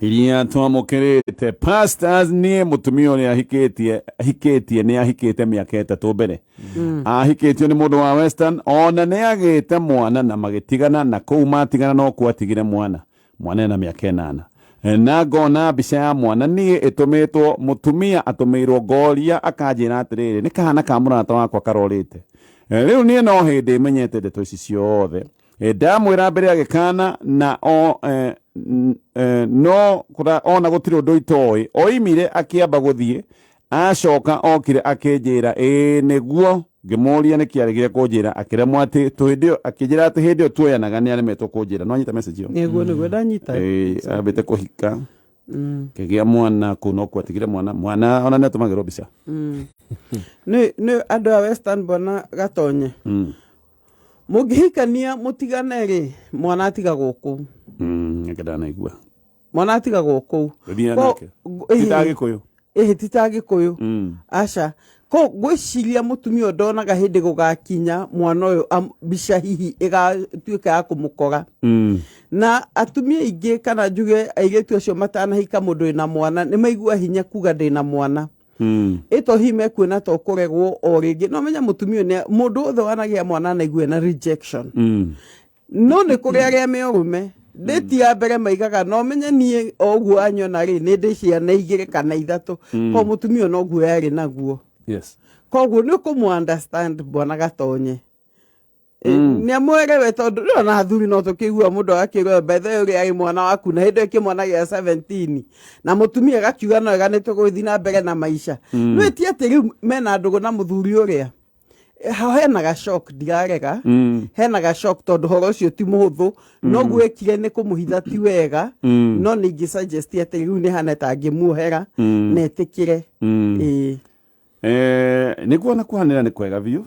iria twamũkĩrĩte pastors nĩ mũtumia ũrĩa ahikĩtie nĩ ahikĩte mĩaka ĩtatũ mbere ahikĩtio nĩ mũndũ wa Western ona nĩ agĩte mwana na magĩtigana na kũu matigana no kwatigire mwana ena mĩaka 8 na ngona mbica ya mwana niĩ ĩtũmĩtwo mũtumia atũmĩirwo ngoria akanjĩra atĩrĩrĩ nĩ kahana ka mũrata wakwa karorĩte rĩu niĩ no hĩndĩ menyete ndeto ici ciothe ndamwĩra mbere agĩkana na no ona gũtirĩ ũndũ itoĩ oimire akĩamba gũthiĩ acoka okire akĩnjĩra nĩguo ngĩmũria nĩ kĩarĩgire kũnjĩra akĩremwo atĩ akĩnjĩra atĩ hĩndĩ ĩyo tuoyanaga nĩ aremetwo kũnjĩra no anyita message ĩyo nĩguo ndanyita ambĩte kũhika kĩgĩa mwana kũu no kwatigire mwana ona nĩ atũmagĩrwo mbica nĩ andũ a Western bona gatonye mũngĩhikania mũtigane rĩ mwana atigagwo kũu ngĩndanaigua mwana atigagwo kũu titagĩkũyũ titagĩkũyũ aca ko gwĩciria mũtumia ndonaga hĩndĩ gũgakinya mwana ũyũ mbica hihi ĩgatuĩka ya kũmũkora na atumia aingĩ kana njuge airĩtu acio matanahika mũndũ wĩna mwana nĩ maigua hinya kuga ndĩna mwana ĩto hihi mekuona to kũregwo o rĩngĩ no menya mũtumia nĩ mũndũ othe wanagĩa mwana naigua na rejection no nĩ kũrĩ arĩa me ũrũme ndĩti ya mbere maigaga no menye niĩ oguo anyona rĩ nĩ ndĩ ciana 2 kana 3 ko mũtumia no guo yarĩ naguo koguo nĩ kũmũ understand bwana gatonye nĩ amwerewe tondũ rĩo na athuri no tũkĩigua mũndũ akĩrwo bethe ũrĩa arĩ mwana waku na hĩndĩ ĩkĩ mwana gĩa 17 na mũtumia gakiuga no ega nĩ tũgũthiĩ na mbere na maica nĩ ti atĩ rĩu mena ndũgũ na mũthuri ũrĩa hena ga shock ndirarega hena ga shock tondũ horo ũcio ti mũhũthũ no gwĩkire nĩ kũmũhitha ti wega no nĩ ingĩsuggest atĩ rĩu nĩ hana ta angĩmuohera na ĩtĩkĩre nĩkuona kũhanĩra nĩ kwega biũ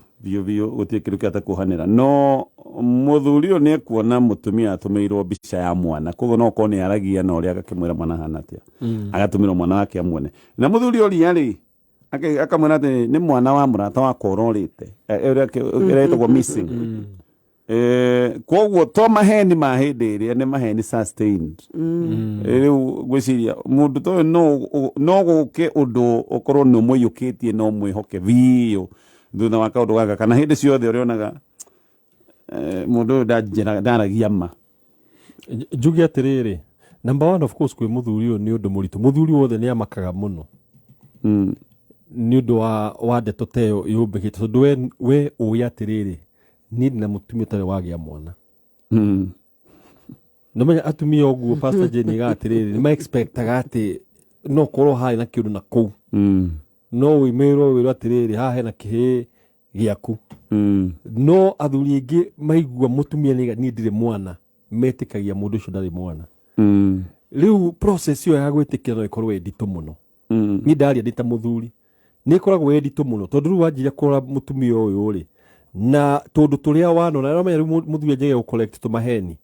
gũtirĩ kĩndũ kĩata kũhanĩra no mũthuri ũyũ nĩ ekuona mũtumia atũmĩirwo mbica ya mwana koguo no korwo nĩ aragia na ũrĩa agakĩmwĩra mwana hana atĩa agatũmĩrwo mwana wake amwone na mũthuri ũrĩa rĩ akamwĩra atĩ nĩ mwana wa mũrata wakwa ũrorĩte ũrĩa ĩtagwo missing koguo to maheni ma hĩndĩ ĩrĩa nĩ maheni sustained rĩu gwĩciria mũndũ toyũ no gũke ũndũ ũkorwo nĩ mũiyũkĩtie no mwĩhoke biũ thutha wa kaũndũ gaka kana hĩndĩ ciothe ũrĩonaga mũndũ ũyũ ndaragia ma njuge atĩrĩrĩ number 1 of course kwĩ mũthuri ũyũ nĩ ũndũ mũritũ mũthuri wothe nĩ amakaga mũno nĩ ũndũ wa ndeto ta ĩyo yũmbĩkĩte tondũ we ũĩ atĩrĩrĩ niĩ na mũtumia ũtarĩ wagĩa mwana nĩmenya atumia ũguo Pastor Jane iga atĩrĩrĩ nĩ ma-expectaga atĩ no korwo harĩ na kĩũndũ na kũu no wĩmĩrwo wĩrwo atĩrĩrĩ haha hena kĩhĩ gĩaku no athuri aingĩ maigua mũtumia niĩ ndirĩ mwana metĩkagia mũndũ ũcio ndarĩ mwana rĩu process ĩyo ya gwĩtĩkĩra no ĩkorwo nditũ mũno niĩ ndaria ndĩ ta mũthuri nĩ ĩkoragwo nditũ mũno tondũ rĩu wanjĩrĩria kũrora mũtumia ũyũ rĩ na tondũ tũrĩa wanona na menya rĩu mũthuri anjĩge gũcollect tũmaheni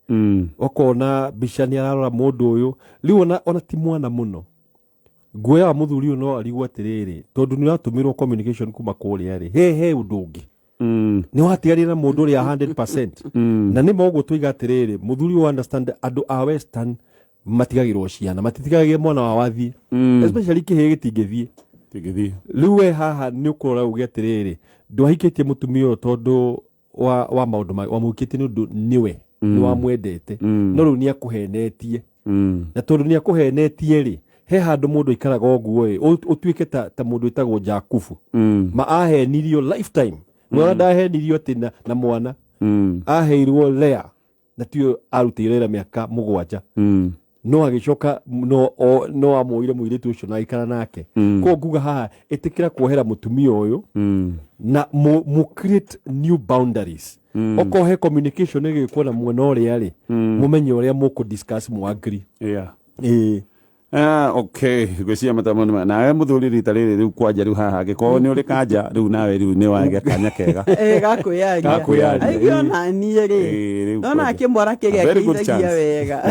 okona mbica nĩ ararora mũndũ ũyũ rĩu ona ti mwana mũno nguoya wa mũthuri ũyũ no arigwo atĩrĩrĩ tondũ nĩ watũmĩrwo communication kuma kũrĩa rĩ he ũndũ ũngĩ nĩ watigarire na mũndũ ũrĩa 100% na nĩ moguo tũiga atĩrĩrĩ mũthuri ũyũ understand andũ a Western matigagĩrwo ciana matitigagĩre mwana wa wathi especially kĩhĩ gĩtingĩthiĩ rĩu we haha nĩ ũkũrora uge atĩrĩrĩ ndwahikĩtie mũtumia ũyũ tondũ wa maũndũ wamũhikĩtie nĩ ũndũ nĩwe nĩ wamwendete no rĩu nĩ akũhenetie na tondũ nĩ akũhenetie rĩ he handũ mũndũ ikaraga ũguo ũtuĩke ta mũndũ wĩtagwo Jakubu ma ahenirio lifetime mwana ndahenirio atĩ na mwana aheirwo Lea na tiyo arutĩire wĩra mĩaka 7 no agĩcoka no amũire mũirĩtu ũcio na aikara nake koguo nguga haha ĩtĩkĩra kuohera mũtumia ũyũ na mu create new boundaries okohe communication ĩgĩkwo na mwena ũrĩa rĩ mũmenye ũrĩa mũkũ discuss mu agree okay gwĩciria matamoni nawe mũthuri rita rĩrĩ rĩu kwanja rĩu haha angĩkorwo nĩ ũrĩ kanja rĩu nawe rĩu nĩ wagĩa kanya kega gakũyaria aigio na niĩ rĩ nona kĩmwara kĩrĩa kĩithagia wega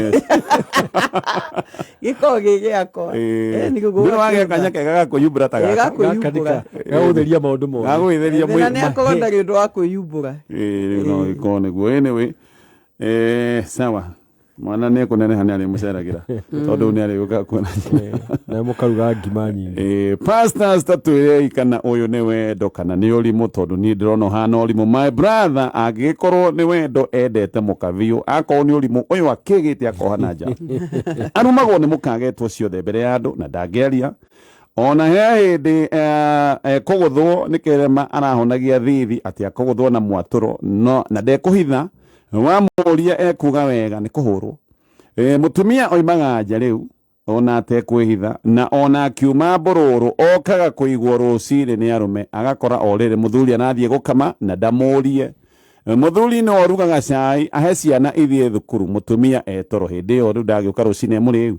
gĩkorwo gĩgĩakwa nĩ wagĩa kanya kega gakũyumbũra ta gakũyumbũra gagũtheria maũndũ mothe gagũtheria mwĩrĩ na nĩ akorwo ndarĩ ũndũ wa kwĩyumbũra rĩu no gĩkorwo nĩguo anyway sawa mwana nä kå neneha nä arä må ceragira tondå nä arä gå ka kuona na må karuga ngima nyingä pastors tatwä kana å yå nä wendo kana nä å rimå tondå niä ndä rona å hana å rimå my brother angä korwo nä wendo endete må kabiå akorwo nä å rimå å yå akä gä te akohana nja arumagwo nä må kagetwo ciothe mbere ya andå na ndangä aria ona he hĩndĩ kũgũthwo nĩ kĩrema arahonagia thithi atĩ akũgũthwo na mwatũro no na ndekũhitha wamũria ekuga wega nĩ kũhũrwo mũtumia oimaga nja rĩu ona atekwĩhitha na ona akiuma mbũrũrũ okaga kũigwo rũcinĩ nĩ arũme agakora o rĩrĩ mũthuri anathiĩ gũkama na ndamũrie mũthuri no orugaga cai ahe ciana ithiĩ thukuru mũtumia etoro hĩndĩ ĩyo rĩu ndagĩũka rũcinĩ mũrĩu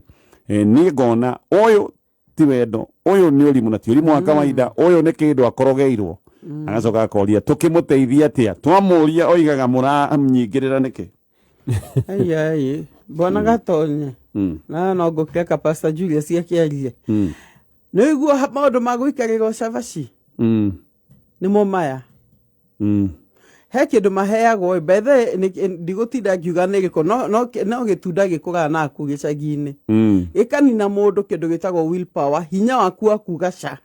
niĩ ngona ũyũ ti wendo ũyũ nĩ ũrimũ na ti ũrimũ wa kawaida ũyũ nĩ kĩndũ akorogeirwo agacoka akoria tũkĩmũteithia atĩa twamũria oigaga mũramnyingĩrĩra nĩkĩ ai bona gatonye na no ngũkĩreka Pastor Julius akĩarie nĩ iguo maũndũ ma gũikarĩrwo cabaci nĩmo maya he kĩndũ maheagwo bethe ndigũtinda ngiuga nĩ gĩko no gĩtunda gĩkũraga naku gĩcagi-inĩ gĩkanina mũndũ kĩndũ gĩtagwo willpower hinya waku wa kuga ca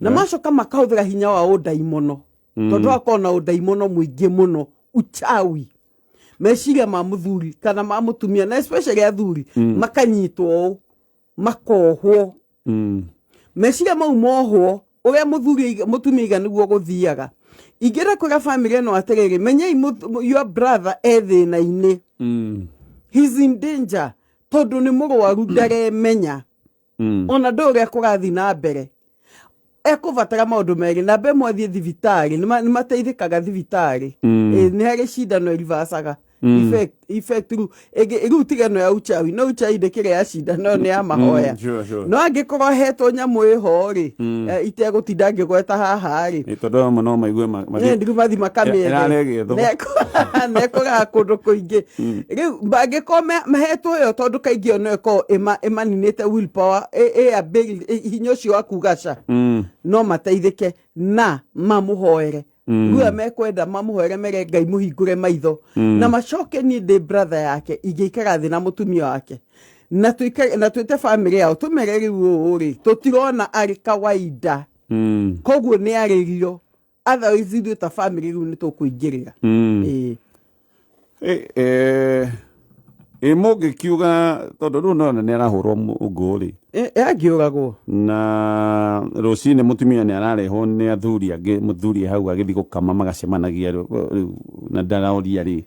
na macoka makahũthĩra hinya wa ũndaimono tondũ akorwo na ũndaimono mũingĩ mũno uchawi meciria ma mũthuri kana ma mũtumia na especially athuri makanyitwo ũũ makohwo meciria mau mohwo ũrĩa mũtumia iga nĩguo gũthiaga ingĩra kũrĩa family ĩno atĩrĩrĩ menyei your brother thĩna-inĩ he's in danger tondũ nĩ mũrwaru ndaremenya ona ndũrĩa kũrathiĩ na mbere ekũbatara maũndũ merĩ namba ĩmwe athiĩ thibitarĩ nĩ mateithĩkaga thibitarĩ nĩ harĩ cindano irivacaga effect rĩu tigano ya uchawi no uchawi ndĩkĩrĩ ya cindano nĩ ya mahoya no angĩkorwo ahetwo nyamũ ĩho-rĩ itegũtinda ngĩgweta haha-rĩ tondũ amwe no maigue ndigu mathi makamĩethe nekũraga kũndũ kũingĩ rĩu angĩkorwo mahetwo ĩyo tondũ kaingĩ ĩyo no ĩkorwo ĩmaninĩte willpower hinya ũcio wa kuga ca no mateithĩke na mamũhoere rĩu mekwenda mamũhoere mere Ngai mũhingũre maitho na macoke niĩ ndĩ brother yake ingĩikara thĩ na mũtumia wake na twĩte family yao tũmere rĩu ũũ-rĩ tũtirona arĩ kawaida koguo nĩ arĩrio otherwise ithuĩ ta family rĩu nĩ tũkũingĩrĩra mũngĩkiuga tondũ rĩu nona nĩ arahũrwo ngũ-rĩ angĩũragwo na rũcinĩ mũtumia nĩ ararehwo nĩ athuri angĩ mũthuri hau agĩthiĩ gũkama magacemanagia rĩu na ndaraũria-rĩ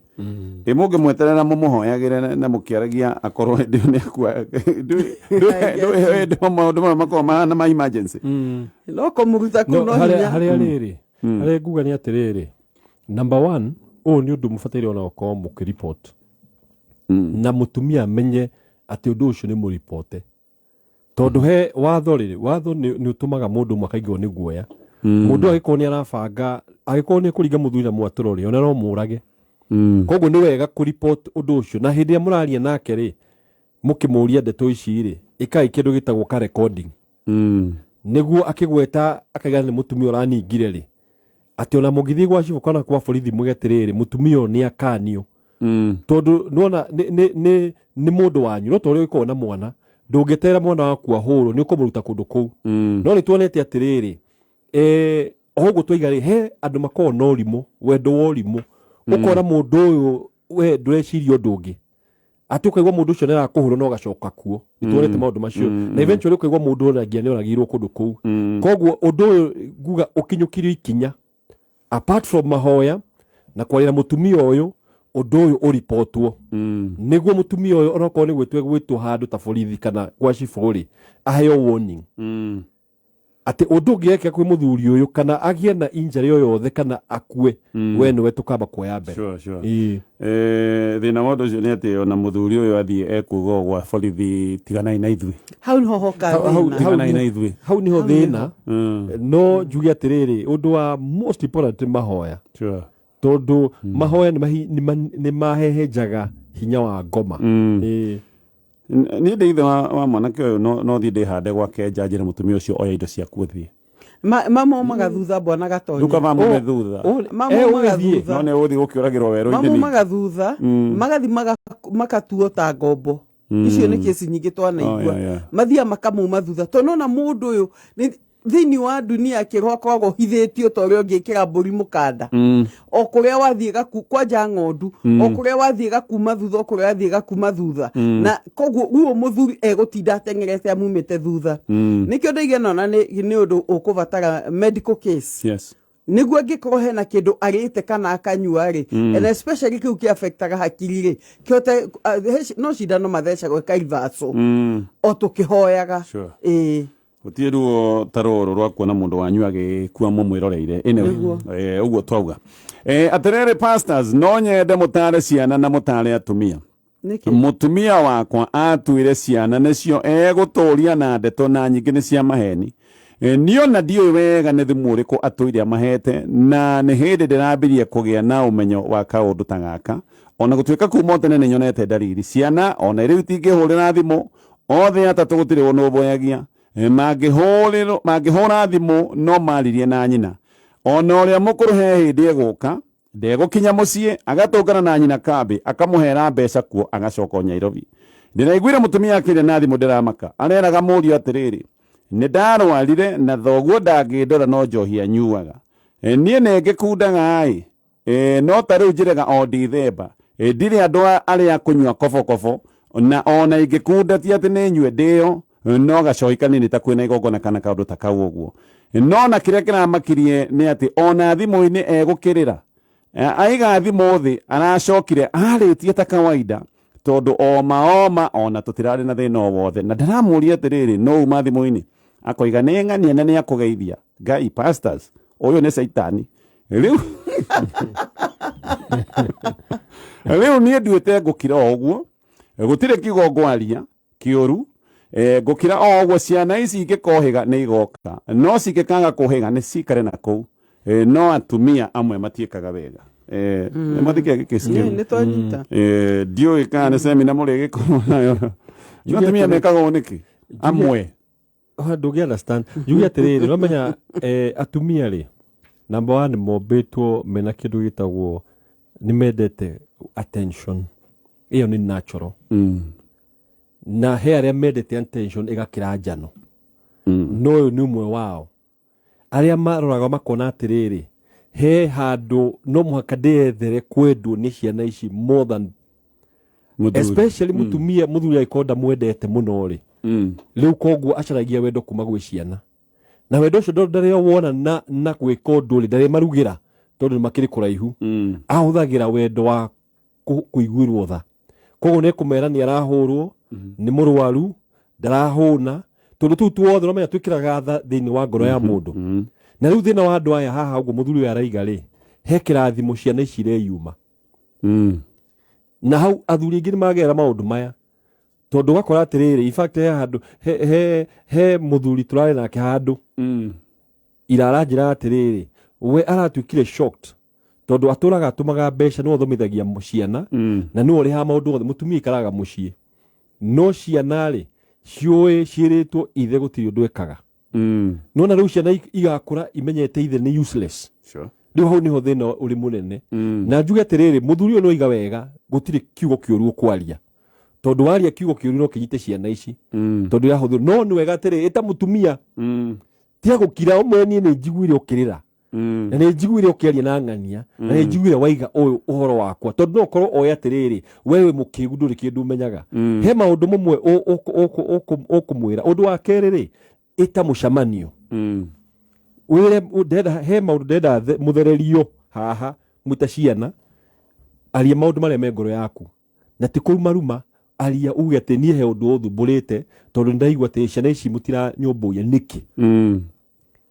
mũngĩmweterera mũmũhoyagĩre na mũkĩaragia akorwo hĩndĩ ĩyo nĩ akua maũndũ marĩa makoragwo mahana ma emergency no kũmũruta kũu no hinya harĩa rĩrĩ harĩa nguga nĩ atĩrĩrĩ number one ũũ nĩ ũndũ mũbataire ona gũkorwo mũkĩripot na mũtumia amenye atĩ ũndũ ũcio nĩ mũripote tondũ he watho nĩ ũtũmaga mũndũ makaigwo nĩ guoya mũndũ agĩkorwo nĩ arabanga agĩkorwo nĩ kũringa mũthuri na mwatũro rĩ ona no mũrage koguo nĩ wega kũripot ũndũ ũcio na hĩndĩ ĩrĩa mũraria nake rĩ mũkĩmũria ndeto ici rĩ ĩkai kĩndũ gĩtagwo ka recording nĩguo akĩgweta akaiga nĩ mũtumia ũraningire rĩ atĩ ona mũngĩthiĩ gwa cibũ kana kwa borithi muge atĩrĩrĩ mũtumia ũyũ nĩ akanio tondũ nona nĩ mũndũ wanyu no torĩa ũkorwo na mwana ndũngĩtera mwana waku ahũrwo nĩ ũkũmũruta kũndũ kũu no nĩ tuonete atĩrĩrĩ ũguo tũiga-rĩ he andũ makoragwo na ũrimũ wendo wa ũrimũ ũkona mũndũ ũyũ we ndũreciria ũndũ ũngĩ atĩ ũkaigua mũndũ ũcio nĩ arakũhũrwo na ũgacoka kuo nĩ tuonete maũndũ macio na eventually ũkaigua mũndũ ũrĩa nĩ oragirwo kũndũ kũu koguo ũndũ ũyũ nguga ũkinyũkirio ikinya apart from mahoya na kwarĩra mũtumia ũyũ ũndũ ũyũ ũripotwo nĩguo mũtumia ũyũ onokorwo nĩ gwĩtwo handũ ta borithi kana gwa cibũ-rĩ aheo warning atĩ ũndũ ũngĩgeka kwĩ mũthuri ũyũ kana agĩe na injury o yothe kana akue we nĩwe tũkamba kuoya mbere thĩna wa ũndũ ũcio nĩ atĩ ona mũthuri ũyũ athiĩ ekuga gwa borithi tiganai na ithuĩ hau nĩho hoka thĩna hau nĩho thĩna no njuge atĩrĩrĩ ũndũ wa most important mahoya tondũ mahoya nĩ mahehenjaga hinya wa ngoma niĩ ndĩ ithe wa mwanake ũyũ no thiĩ ndĩhande gwake njanjĩre mũtumia ũcio oya indo ciaku ũthiĩ mama magathutha bwana gatonya Luka mamu thutha mama magathutha no ne uthi gukiragirwo mama werũ-inĩ magathutha magathi makatuo ta ngombo icio nĩ kesi nyingĩ twanaigua mathia makamuma thutha tondũ na mũndũ ũyũ thĩinĩ wa dunia kĩro akoragwo hithĩtio ta ũrĩa ũngĩkĩra mbũri mũkanda o kũrĩa wathiĩ kwanja ng'ondu o kũrĩa wathiĩ gakuma thutha o kũrĩa wathiĩ gakuma thutha na koguo guo mũthuri egũtinda ateng'erete amumĩte thutha nĩkĩo ndaigua nona nĩ ũndũ ũkũbatara medical case nĩguo angĩkorwo hena kĩndũ arĩte kana akanyua-rĩ and especially kĩu kĩafektaga hakiri-rĩ kĩhote no cindano mathecagwo ĩkaivacwo o tũkĩhoyaga gũtirĩ ruo ta rũrũ rwa kuona mũndũ wanyu agĩkua mũmwĩroreire ũguo twauga atĩrĩrĩ pastors no nyende mũtare ciana na mũtare atumia mũtumia wakwa atuĩre ciana nĩcio egũtũria na ndeto na nyingĩ nĩ cia maheni niona ndiũĩ wega nĩ thimũ ũrĩkũ atũire amahete na nĩ hĩndĩ ndĩrambirie kũgĩa na ũmenyo wa kaũndũ ta gaka ona gũtuĩka kuma tene nĩ nyonete ndariri ciana ona rĩu itingĩhũrĩra thimũ othe atatũ gũtirĩ ũnũmboyagia mangĩhũra thimũ no maririe na nyina ona ũrĩa mũkũrũ he hĩndĩ egũka ndegũkinya mũciĩ agatũngana na nyina kambĩ akamũhera mbeca kuo agacoka Nairobi ndĩraiguire mũtumia akĩrĩa na thimũ ndĩramaka areraga mũriũ atĩrĩrĩ nĩ ndarwarire na thoguo ndangĩndora no njohi anyuaga niĩ nĩngĩkundaga-ĩ no ta rĩu njĩrega o Ndithemba ndirĩ andũ arĩa kũnyua kobokobo na ona ingĩkunda ti atĩ nĩ nyue ndĩyo no gacohi kanini ta kwĩna igongona kana kaũndũ ta kau ũguo no na kĩrĩa kĩramakirie nĩ atĩ ona thimũ-inĩ egũkĩrĩra aiga thimũ thĩ aracokire arĩtie ta kawaida tondũ oma ona tũtirarĩ na thĩna o wothe na ndaramũria atĩrĩrĩ no uma thimũ-inĩ akoiga nĩ ng'ania na nĩ akũgeithia Ngai pastors ũyũ nĩ caitani rĩu niĩ nduĩte ngũkira o ũguo gũtirĩ kiugo ngwaria kĩũru ngũkira o ũguo ciana ici ingĩkohĩga nĩ igoka no cingĩkaga kũhĩga nĩ cikare na kũu no atumia amwe matiĩkaga wega nĩmwathĩkĩra gĩkĩci ndiũĩ kana nĩ semina mũrĩ gĩkorwo nayo no atumia mekagwo nĩkĩ amwe ndũngĩ understand njuge atĩrĩrĩ no menya atumia-rĩ number one mombĩtwo mena kĩndũ gĩtagwo nĩ mendete attention ĩyo nĩ natural na he arĩa mendete attention ĩgakĩra njano no ũyũ nĩ ũmwe wao arĩa maroraga makona atĩrĩrĩ he handũ no mũhaka ndĩethere kwendwo nĩ ciana ici more than especially mũtumia mũthuri angĩkorwo ndamwendete mũno-rĩ rĩu koguo acaragia wendo kuma gwĩ ciana na wendo ũcio ndarĩ wona na gwĩka ũndũ-rĩ ndarĩ marugĩra tondũ nĩ makĩrĩ kũraihu ahũthagĩra wendo wa kũiguĩrwo tha koguo nĩ kũmera nĩ arahũrwo nĩ mũrwaru ndarahũna tondũ tũu tuothe no menya twĩkĩraga tha thĩinĩ wa ngoro ya mũndũ na rĩu thĩna wa andũ aya haha ũguo mũthuri ũyũ araiga-rĩ he kĩrathimo ciana ici ireyuma na hau athuri aingĩ nĩ magerera maũndũ maya tondũ ũgakora atĩrĩrĩ in fact he handũ he mũthuri tũrarĩ nake handũ ira aranjĩra atĩrĩrĩ we aratuĩkire shocked tondũ atũraga atũmaga mbeca nĩwe athomithagia ciana na nĩwe ũrĩhaga maũndũ mothe mũtumia aikaraga mũciĩ no ciana-rĩ ciũĩ ciĩrĩtwo ithe gũtirĩ ũndũ ekaga no na rĩu ciana igakũra imenyete ithe nĩ useless rĩu hau nĩho thĩna ũrĩ mũnene na njuge atĩrĩrĩ mũthuri ũyũ nĩoiga wega gũtirĩ kiugo kĩũru ũkwaria tondũ waria kiugo kĩũru no kĩnyite ciana ici tondũ yahũthĩrwo no nĩ wega atĩrĩrĩ ĩta mũtumia tiga gũkira ũmwe niĩ nĩ njiguire ũkĩrĩra na nĩ njiguire ũkĩaria na ng'ania na nĩ njiguire waiga ũyũ ũhoro wakwa tondũ no ũkorwo oĩ atĩrĩrĩ we wĩ mũkĩgu ndũrĩ kĩndũ ũmenyaga he maũndũ mamwe ũkũmwĩra ũndũ wa kerĩ-rĩ ĩta mũcemanio wĩre he maũndũ ndenda mũthererio haha mwĩta ciana aria maũndũ marĩa me ngoro yaku na ti kũrumaruma aria uge atĩ niĩ he ũndũ ũthumbũrĩte tondũ nĩndaigua atĩ ciana ici mũtiranyũmbũia nĩkĩ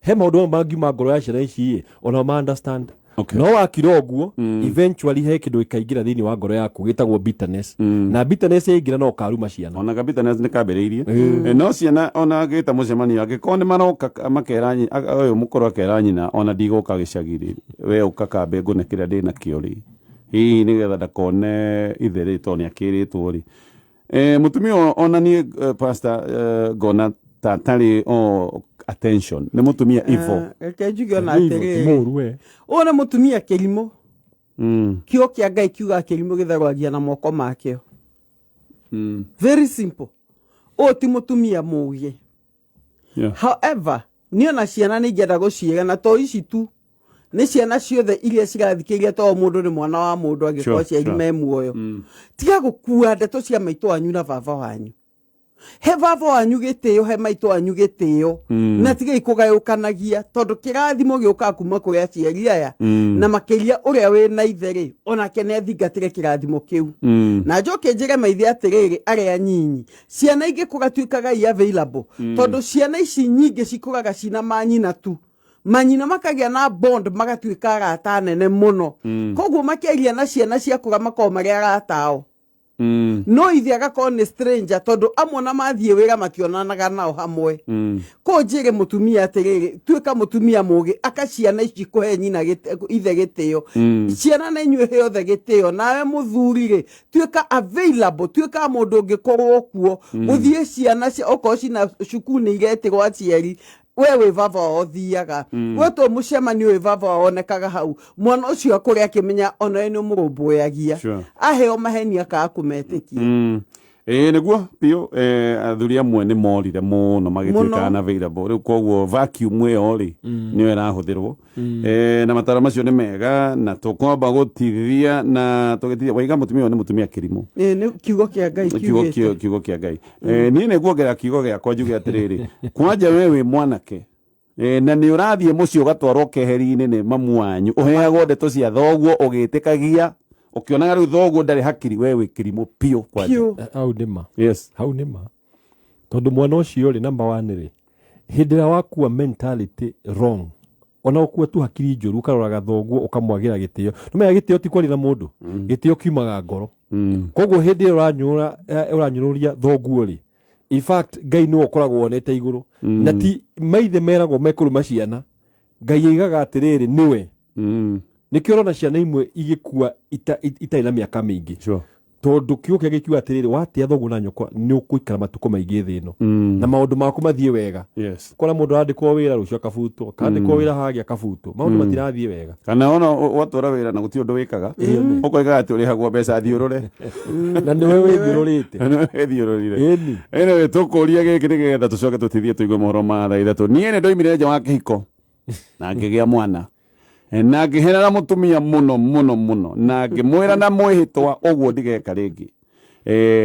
he maũndũ mangiuma ngoro ya ciana ici ona ma understand no wakira ũguo eventually he kĩndũ gĩkaingĩra thĩinĩ wa ngoro yaku gĩtagwo bitterness na bitterness yaingĩra no karuma ciana ona bitterness nĩ kambĩrĩirie no ciana ona gĩta mũcemanio angĩkorwo nĩ maroka makera ũyũ mũkorwo akera nyina ona ndigũka gĩcagi-rĩ we ũka kambe ngũne kĩrĩa ndĩ nakĩo-rĩ hihi nĩgetha ndakone ithe rĩ tondũ nĩ akĩrĩtwo-rĩ mũtumia ona niĩ pastor ngona tarĩ attention nä må tumia ivo reke njuge ona atĩrĩrĩ mũru we ũyũ nĩ mũtumia kĩrimũ kĩo kĩa Ngai kiuga kĩrimũ gĩtharwagia na moko makĩo very simple ũyũ ti mũtumia mũũgĩ however niĩ ona ciana nĩ ingĩenda gũciĩra na to ici tu nĩ ciana ciothe iria cirathikĩrĩria to mũndũ nĩ mwana wa mũndũ angĩkorwo ciari me muoyo tiga gũkua ndeto cia maitũ wanyu na baba wanyu he baba wanyu gĩtĩo he maitũ wanyu gĩtĩo na tigai kũgayũkanagia tondũ kĩrathimo gĩũkaga kuma kũrĩ aciari aya na makĩria ũrĩa wĩna ithe-rĩ onake nĩ athingatĩre kĩrathimo kĩu na njoke njĩre maithe atĩrĩrĩ arĩa nyinyi ciana ingĩkũra tuĩkaga i available tondũ ciana ici nyingĩ cikũraga cina manyina tu manyina makagĩa na bond magatuĩka arata nene mũno koguo makĩaria na ciana ciakũra makorwo marĩ arata ao no ithe agakorwo nĩ stranger tondũ amwe na mathiĩ wĩra mationanaga nao hamwe ko njĩre mũtumia atĩrĩrĩ tuĩka mũtumia mũũgĩ aka ciana ici kũhe nyina ithe gĩtĩo ciana na inyuĩ he othe gĩtĩo nawe mũthuri-rĩ tuĩka available tuĩka mũndũ ũngĩkorwo kuo gũthiĩ ciana okorwo cina cukuru nĩ iretĩrwo aciari we wĩ baba wao thiaga gwetwo mũcemanio wĩ baba wao onekaga hau mwana ũcio akũrĩ akĩmenya ona we nĩ mũrũmbũyagia aheo maheni akaga kũmetĩkia nĩguo biũ athuri amwe nĩ morire mũno magĩtuĩka unavailable rĩu koguo vacuum ĩyo-rĩ nĩyo ĩrahũthĩrwo na mataro macio nĩ mega na tũkwamba gũtithia na tũgĩtithia waiga mũtumia ũyũ nĩ mũtumia kĩrimũ nĩ kiugo kĩa Ngai kiugĩte kiugo kĩa Ngai niĩ nĩguongerera kiugo gĩakwa njuge atĩrĩrĩ kwanja we wĩ mwanake na nĩ ũrathiĩ mũciĩ ũgatwarwo keheri-inĩ nĩ mamu wanyu ũheagwo ndeto cia thoguo ũgĩtĩkagia ukionaga riu thoguo ndarĩ hakiri we wĩ kĩrimũ piũ kwanja hau nĩ ma yes hau nĩ ma tondũ mwana ũcio rĩ number 1 rĩ hĩndĩ ĩrĩa wakua mentality wrong ona ũkua tu hakiri njũru ũkaroraga thoguo ũkamwagĩra gĩtĩo nĩmenya gĩtĩo ti kwaria na mũndũ gĩtĩo kiumaga ngoro koguo hĩndĩ ĩrĩa ũranyũrũria thoguo rĩ in fact Ngai nĩwe ũkoragwo wonete igũrũ na ti maithe meragwo mekũrũma ciana Ngai aigaga atĩrĩrĩ nĩwe nĩkĩo ũrona ciana imwe igĩkua itarĩ na mĩaka mĩingĩ tondũ kiugo kĩrĩa gĩkiuga atĩrĩrĩ watia thoguo na nyũkwa nĩ ũgũikara matukũ maingĩ thĩ ĩno na maũndũ maku mathiĩ wega kora mũndũ arandĩkwo wĩra rũciũ akabutwo akandĩkwo wĩra hangĩ akabutwo maũndũ matirathiĩ wega kana ona watwara wĩra na gũtirĩ ũndũ wĩkaga ũkoigaga atĩ ũrĩhagwo mbeca thiũrũre na nĩwe wĩthiũrũrĩte wĩthiũrũrĩre anyway tũkũria gĩkĩ nĩgetha tũcoke tũtithie tũigue mohoro ma thaa ithatũ niĩ nĩ ndoimire nja wa kĩhiko na ngĩgĩa mwana na ngĩhenera mũtumia mũno na ngĩmwĩra na mwĩhĩtwa ũguo ndigeka rĩngĩ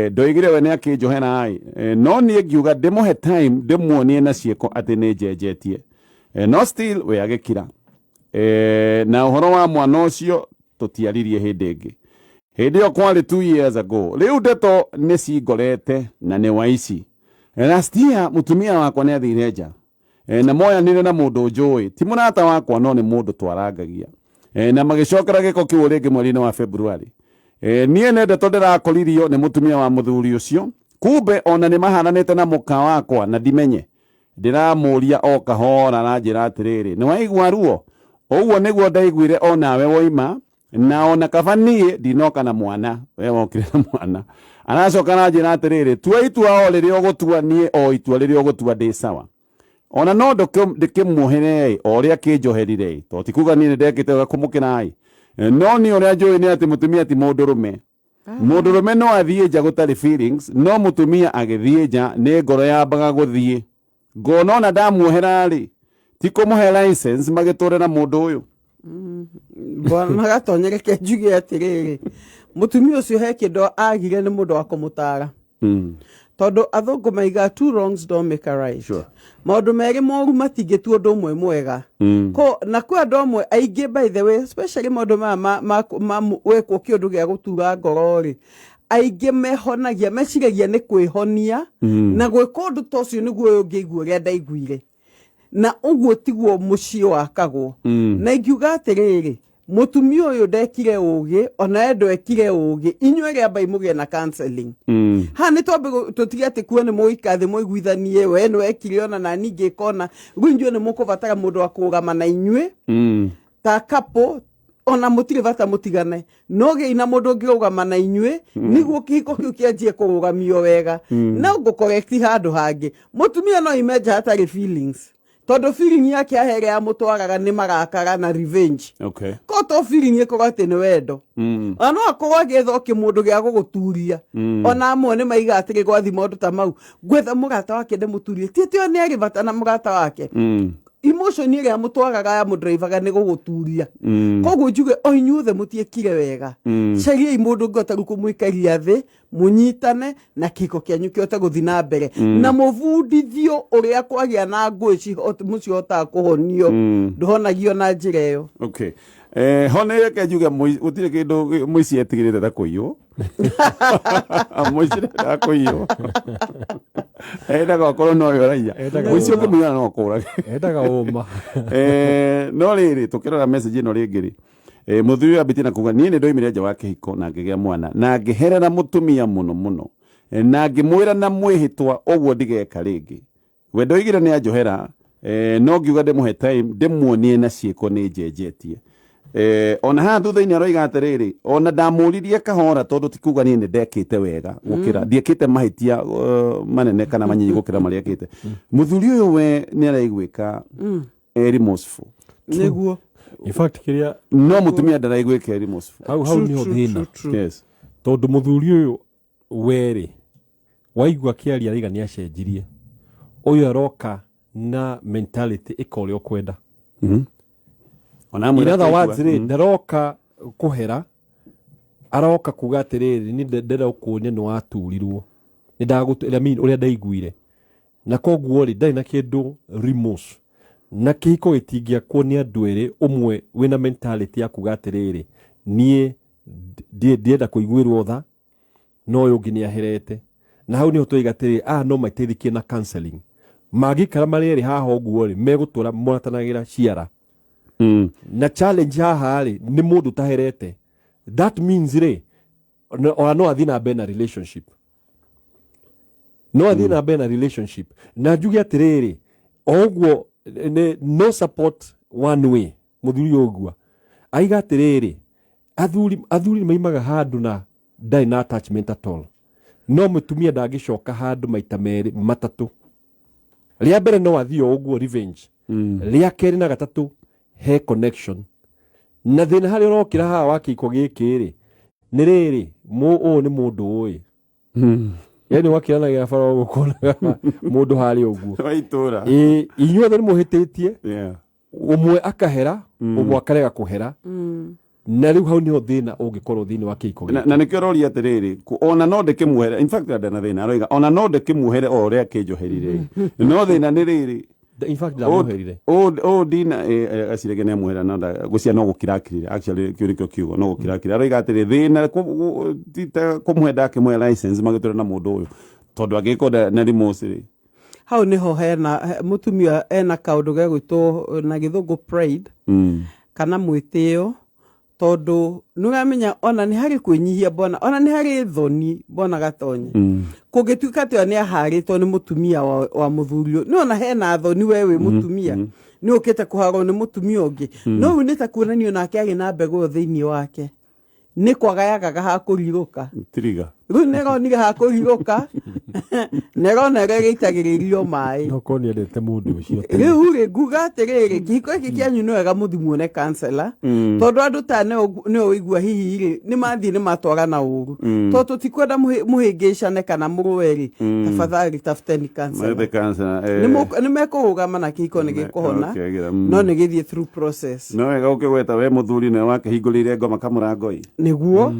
ndoigire we nĩ akĩnjohera no niĩ ngiuga ndĩmũhe time ndĩmuonie na ciĩko atĩ nĩ njenjetie no still we agĩkira na ũhoro wa mwana ũcio tũtiaririe hĩndĩ ĩngĩ hĩndĩ ĩyo kwarĩ 2 years ago rĩu ndeto nĩ cingorete na nĩ waici last year mũtumia wakwa nĩ athire nja na moyanire na mũndũ njũĩ ti mũrata wakwa no nĩ mũndũ twarangagia na magĩcokera gĩko kĩu rĩngĩ mweri-inĩ wa February niĩ nĩ ndeto ndĩrakoririo nĩ mũtumia wa mũthuri ũcio kumbe ona nĩ mahananĩte na mũka wakwa na ndimenye ndĩramũria o kahora na njĩra atĩrĩrĩ nĩ waigua ruo ũguo nĩguo ndaiguire onawe woima na ona kaba niĩ ndinoka na mwana we wokire na mwana aracoka na njĩra atĩrĩrĩ tua itua o rĩrĩa ũgũtua niĩ o itua rĩrĩa ũgũtua ndĩ sawa ona no ndĩkĩmuohere o ũrĩa kĩnjoherire to ti kuga niĩ nĩndekĩte wega kũmũkĩra no niĩ ũrĩa njũĩ nĩ atĩ mũtumia ti mũndũrũme no athiĩ nja gũtarĩ feelings no mũtumia agĩthiĩ nja nĩ ngoro yambaga gũthiĩ ngona ona ndamuohera-rĩ ti kũmũhe license magĩtũre na mũndũ ũyũ bwana gatonyereke njuge atĩrĩrĩ mũtumia ũcio he kĩndũ agire nĩ mũndũ wa kũmũtara tondũ athũngũ maiga 2 wrongs don't make a right maũndũ merĩ moru matingĩtua ũndũ ũmwe mwega na kwĩ andũ amwe aingĩ by the way especially maũndũ maya wekwo kĩũndũ gĩa gũtura ngoro-rĩ aingĩ mehonagia meciragia nĩ kwĩhonia na gwĩka ũndũ ta ũcio nĩguo ũyũ ũngĩigua ũrĩa ndaiguire na ũguo tiguo mũciĩ wakagwo na ingiuga atĩrĩrĩ mũtumia ũyũ ndekire ũgĩ ona endo ekire ũgĩ inyuĩ rĩamba imũgĩe na counseling ha nĩ twambe tũtige atĩ kuo nĩ mũgĩika thĩ mũiguithanie we nĩ wekire ona na ningĩ kona rĩu inyuĩ nĩ mũkũbatara mũndũ wa kũrũgama na inyuĩ ta couple ona mũtirĩ bata mũtigane no gĩ na mũndũ ũngĩrũgama na inyuĩ nĩguo kĩhiko kĩu kĩanjie kũrũgamio wega na ngũkorrekti handũ hangĩ mũtumia no imenja hatarĩ feelings tondu feeling yake ahere ya mutwaraga ni marakara na revenge Okay. ko to feeling iko gate ni wendo ano akorwo agitho kimundu gia guguturia ona amwe ni maiga atiri gwathi maundu ta mau gwetha murata wake ndemuturie titio ni aribata na murata wake emotion ile ya mutwaraga ya mudrivaga ni guguturia koguo njuge o inyuothe mutiekire wega caria imundu ngotaru kumwikaria thi munyitane na kiko kianyu kiote guthi na mbere na muvundithio uria kwagia na ngui cihote mucihota kuhonio nduhonagio na njira iyo. Okay. Hone reke njuge utire kindu muici etigirite ta kuiyo muici ta kuiyo endaga korwo no yoraia muici ukimwira no kura endaga uma no riri tukirora message ino ringiri muthuri abiti na kuga nie ni ndoimire nja wa kihiko na ngigea mwana na ngiherera mutumia muno na ngimwira na mwihitwa ogwo ndigeka ringi we ndoigire ni anjohera no ngiuga ndimuhe time ndimuonie na ciiko ni njenjetie ona ha thutha-ini aroiga atiriri ona ndamuririe kahora tondu tikuga nie ni ndekite wega gukira ndiekite mahitia manene kana manyinyi gukira maria ekite muthuri uyu we ni araigwika remorseful Niguo in fact kiria no mutumia ndaraigwika remorseful hau ni thina yes tondu muthuri uyu weri waigua kiaria riga ni acenjirie uyu aroka na mentality ikore okwenda ona in other words ndaroka kuhera aroka kuga atiriri ni ndera ukunia ni waturirwo ni ndagutira mean uria ndaiguire na koguo ri ndai na kindu remorse na kihiko gitingia kuonia andu eri umwe wina mentality ya kuga atiriri nie ndienda kuiguirwo tha no uyu ngi ni aherete na hau niho twiga atiriri no maiteithikie na counseling magikara mareri haha uguo ri megutura moratanagira ciara na challenge haha ri ni mundu taherete that means ri or no athina bena relationship no athina bena relationship na njuge atiriri oguo no support one way muthuri ogua aiga atiriri athuri maimaga handu na ndai na attachment at all no mutumia ndagicoka handu maita meri matatu ria mbere no athio oguo revenge ria keri na gatatu he connection na thina hari urokira haha wakiko giki ri ni riri o ni mundu oi yani wakiranagira fara gukonaga mundu hari oguo waitura inyuothe ni muhititie yeah umwe akahera umwe akarega kuhera na riu hau niho thina ungikorwo thini wa kiko na nikio roria atiriri ona no ndikimwehere in fact ndana thina aroiga ona no ndikimwehere o uria kinjoherire no thina ni riri in fact ndamuherire dina acirege ne mwera na gucia no gukirakirire actually kiurikio kiugo no gukirakirire aroiga atiri thina tita kumwenda kimwe license magitura na mundu uyu tondu agikoda na remorse hau niho hena mutumia ena kaundu ge gwitwo na githungu pride kana mwitio tondu nugamenya ona ni hari kwinyihia bona ona ni hari thoni bona gatonye kugituika tyo ni aharitwo ni mutumia wa muthurio ni ona hena thoni wewe mutumia ni ukite kuharo ni mutumia ungi no unita kuonanio nake agi na mbego thiini wake ni kwagayaga ha kuriruka triga riu nego ni ha kuriruka nego na geitagiririo mai no koni endete mundu ucio riu ri nguga atiriri kihiko iki kianyu ni wega muthimu ne kansela tondu andu ta ne oigua hihi ri ni mathi ni matwarana uru to tutikwenda muhingicane kana murweri tafadhali tafuteni kansela the cancer ni mekugama na kihiko ni gikuhona no ni githie through process no wega ukigweta we muthuri ne wake hingulire ngoma kamurangoi niguo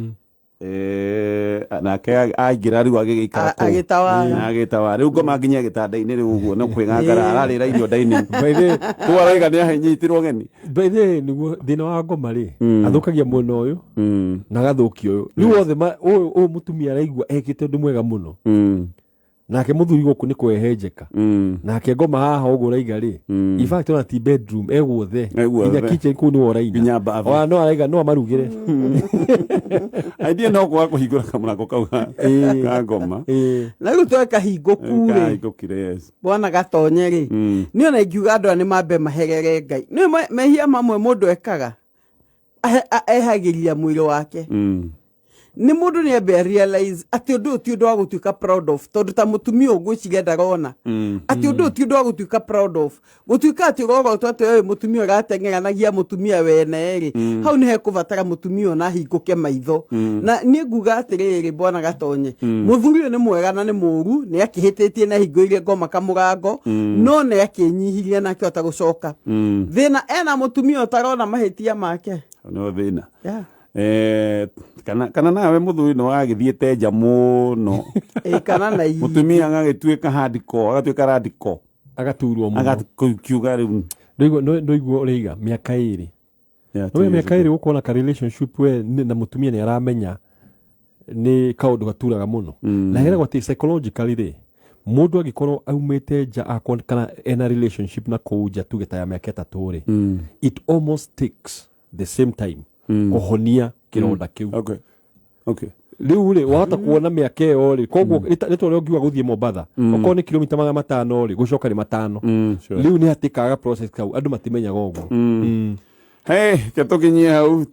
nake aingira riu agigikara agitawa riu ngoma nginya gitanda-ini riu uguo no kwingangara ararira irio ndaini baithe twaraiga ni ahinyitirwo geni baithe niguo thina wa ngoma ri athukagia mwena uyu na gathukia uyu riu othe uyu mutumia araigua ekite undu mwega muno nake muthuri guku ni kwehenjeka nake ngoma haha uguo raiga ri in fact ona ti bedroom egwothe nginya kitchen kuu ni woraina ona no araiga no amarugire idea no kwa kuhingura kamurango kau ka ngoma na riu twa kahingo kure yes bona gatonye ri ni ona ingiuga andu ni mambe maherere Ngai ni mehia mamwe mundu ekaga ehagiria mwiri wake nĩ mũndũ nĩ ambe realize atĩ ũndũ ũyũ ti ũndũ wa gũtuĩka proud of tondũ ta mũtumia ũgwĩciria ndarona atĩ ũndũ ũyũ ti ũndũ wa gũtuĩka proud of gũtuĩka atĩ ũrorotwo atĩ ũyũ mũtumia ũrateng'eranagia mũtumia wene-rĩ hau nĩ hekũbatara mũtumia ona hingũke maitho na niĩ nguga atĩrĩrĩ bwana Gatonye mũthuri ũyũ nĩ mwega na nĩ mũru nĩ akĩhĩtĩtie na hingũirie ngoma kamũrango no nĩ akĩnyihirie na akĩhota gũcoka thĩna ena mũtumia ũtarona mahĩtia make no thĩna yeah. kana nawe mũthuri no agĩthiĩte nja mũno kana na mũtumia agagĩtuĩka hardcore agatuĩka radical agaturwo mũno agakiuga rĩu ndoigua ũrĩiga mĩaka ĩrĩ no mĩaka ĩrĩ gũkorwo na ka relationship we na mũtumia nĩ aramenya nĩ kaũndũ gaturaga mũno na heragwo atĩ psychologically rĩ mũndũ angĩkorwo aumĩte nja kana ena relationship na kũu nja tuge ta ya mĩaka ĩtatũ rĩ it almost takes the same time kũhonia kĩronda kĩu rĩu rĩ wahota kuona mĩaka ĩyo rĩ koguo nĩ twarĩ ũngiuga gũthiĩ Mombatha okorwo nĩ kilomita 500 rĩ gũcoka nĩ 5 rĩu nĩ hatĩkaga process kau andũ matimenyaga ũguo ke tũkinyie hau